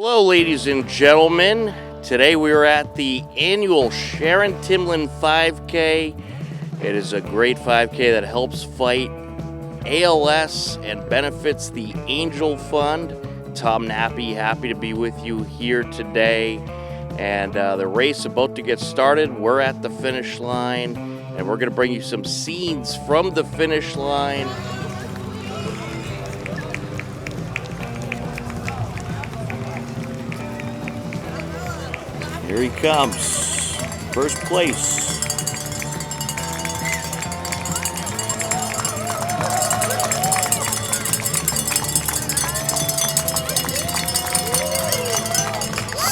Hello, ladies and gentlemen. Today we are at the annual Sharon Timlin 5K. It is a great 5K that helps fight ALS and benefits the Angel Fund. Tom Nappy, happy to be with you here today. And the race about to get started. We're at the finish line, and we're going to bring you some scenes from the finish line. Here he comes, first place.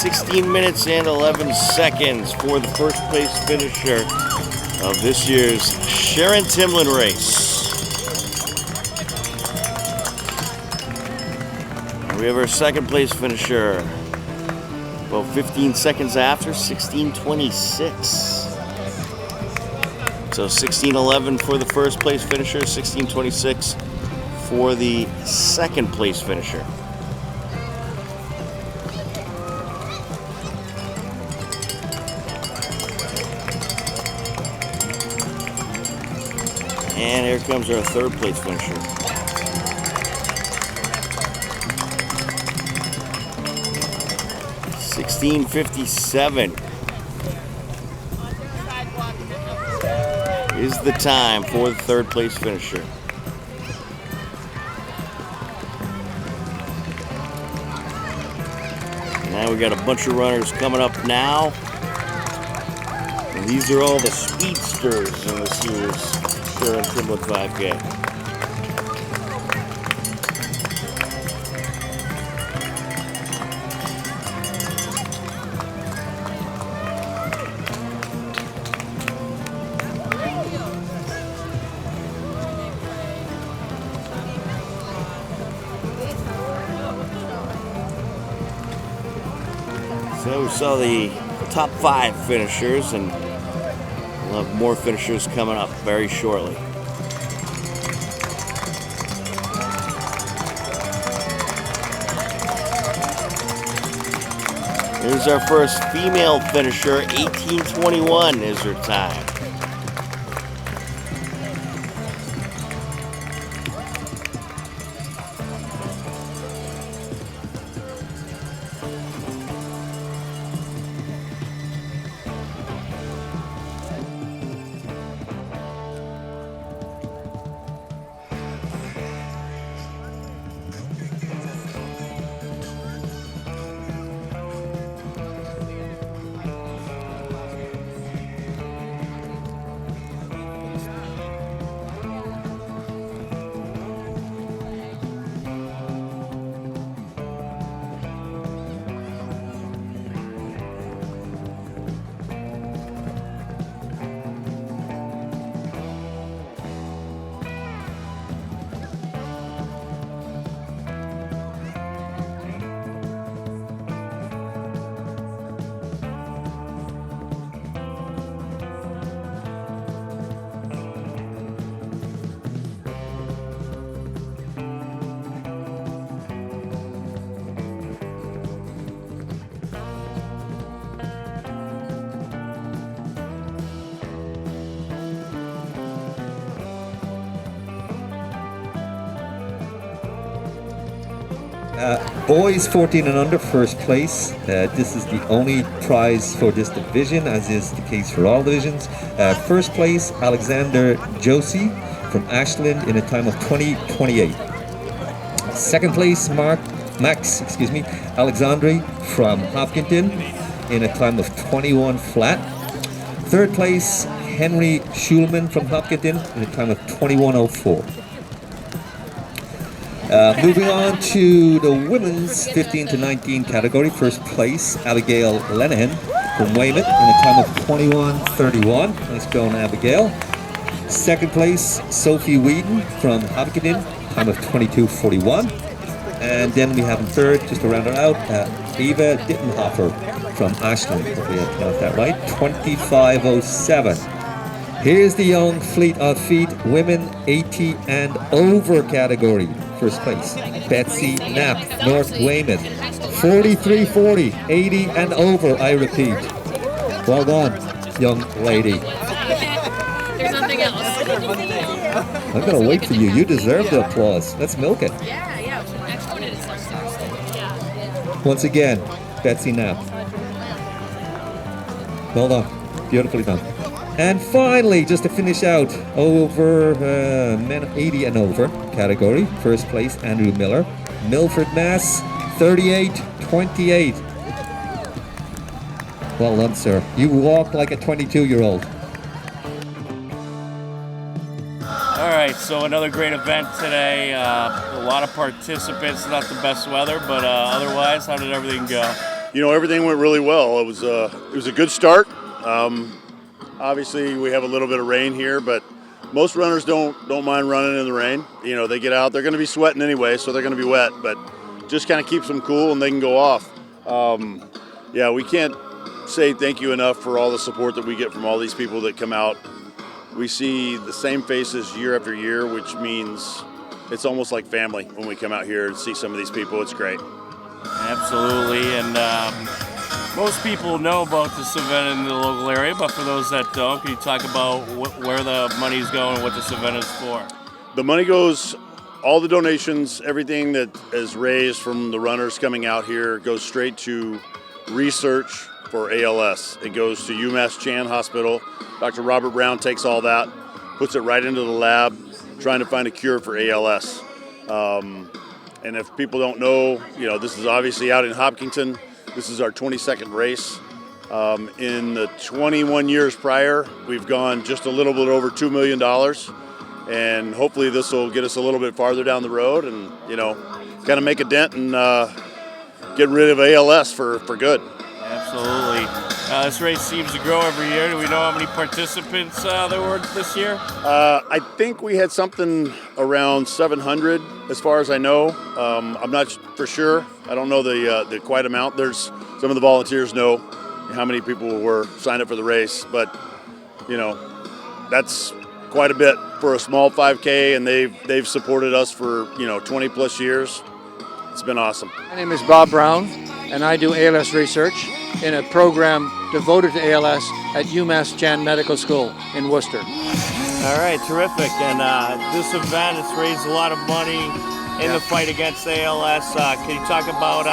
.16 and 11 seconds for the first place finisher of this year's Sharon Timlin race. And we have our second place finisher. About 15 seconds after, 16:26. So 16:11 for the first place finisher, 16:26 for the second place finisher. And here comes our third place finisher. $16:57 is the time for the third place finisher. Now we got a bunch of runners coming up now. And these are all the speedsters in this year's Sharon Timlin 5K. So we saw the top 5 finishers, and we'll have more finishers coming up very shortly. Here's our first female finisher, 18:21 is her time. Boys 14 and under, first place. This is the only prize for this division, as is the case for all divisions. First place, Alexander Josie from Ashland in a time of 20:28. Second place, Max Alexandri from Hopkinton in a time of 21 flat. Third place, Henry Schulman from Hopkinton in a time of 21:04. Moving on to the women's 15 to 19 category. First place, Abigail Lenihan from Weymouth in a time of 21:31. Nice going, Abigail. Second place, Sophie Whedon from Hopkinton, time of 22:41. And then we have in third, just to round it out, Eva Dittenhofer from Ashland. Hopefully I pronounced that right. 25:07. Here's the young fleet of feet, women 80 and over category. first place. Betsy Knapp, North Weymouth, 43:40, 80 and over, I repeat. Well done, young lady. There's nothing else. I'm gonna wait for you. You deserve the applause. Let's milk it. Yeah. Exponent is yeah. Once again, Betsy Knapp. Well done. Beautifully done. And finally, just to finish out, over men 80 and over category, first place, Andrew Miller, Milford, Mass, 38:28. Well done, sir. You walk like a 22-year-old. All right, so another great event today. A lot of participants, not the best weather, but otherwise, how did everything go? You know, everything went really well. It was a good start. Obviously, we have a little bit of rain here, but most runners don't mind running in the rain. You know, they get out, they're going to be sweating anyway, so they're going to be wet, but just kind of keeps them cool and they can go off. Yeah, we can't say thank you enough for all the support that we get from all these people that come out. We see the same faces year after year, which means it's almost like family when we come out here and see some of these people. It's great. Absolutely, and most people know about this event in the local area, but for those that don't, can you talk about where the money's going and what this event is for? The money goes, all the donations, everything that is raised from the runners coming out here goes straight to research for ALS. It goes to UMass Chan Hospital. Dr. Robert Brown takes all that, puts it right into the lab, trying to find a cure for ALS. And if people don't know, you know, this is obviously out in Hopkinton. This is our 22nd race. In the 21 years prior, we've gone just a little bit over $2 million. And hopefully this will get us a little bit farther down the road and, you know, kind of make a dent and get rid of ALS for good. Absolutely. This race seems to grow every year. Do we know how many participants there were this year? I think we had something around 700 as far as I know. I'm not for sure. I don't know the quite amount. There's some of the volunteers know how many people were signed up for the race, but you know, that's quite a bit for a small 5K, and they've supported us for 20 plus years. It's been awesome. My name is Bob Brown, and I do ALS research in a program devoted to ALS at UMass Chan Medical School in Worcester. All right, terrific. And this event has raised a lot of money in the fight against ALS. Can you talk about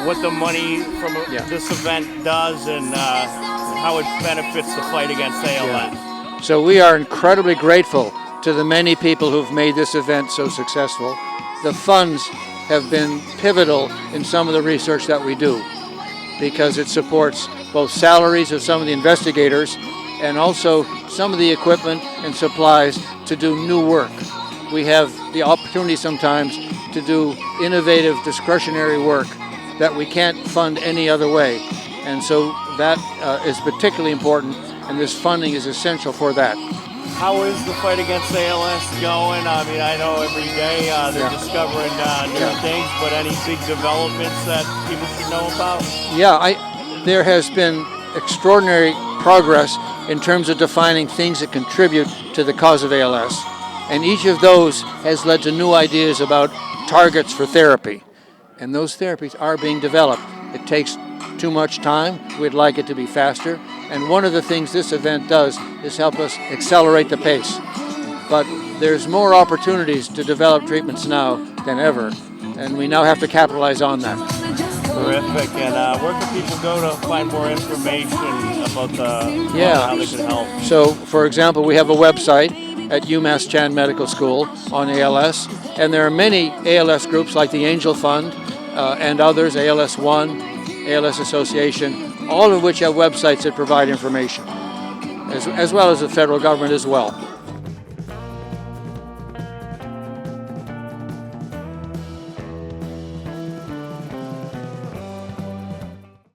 what the money from this event does and how it benefits the fight against ALS? So we are incredibly grateful to the many people who've made this event so successful. The funds have been pivotal in some of the research that we do, because it supports both salaries of some of the investigators and also some of the equipment and supplies to do new work. We have the opportunity sometimes to do innovative discretionary work that we can't fund any other way. And so that is particularly important, and this funding is essential for that. How is the fight against ALS going? I mean, I know every day they're discovering new things, but any big developments that people should know about? Yeah, there has been extraordinary progress in terms of defining things that contribute to the cause of ALS. And each of those has led to new ideas about targets for therapy. And those therapies are being developed. It takes too much time. We'd like it to be faster. And one of the things this event does is help us accelerate the pace. But there's more opportunities to develop treatments now than ever, and we now have to capitalize on that. Terrific. And where can people go to find more information about how they can help? So, for example, we have a website at UMass Chan Medical School on ALS, and there are many ALS groups like the Angel Fund and others, ALS One, ALS Association, all of which have websites that provide information, as well as the federal government as well.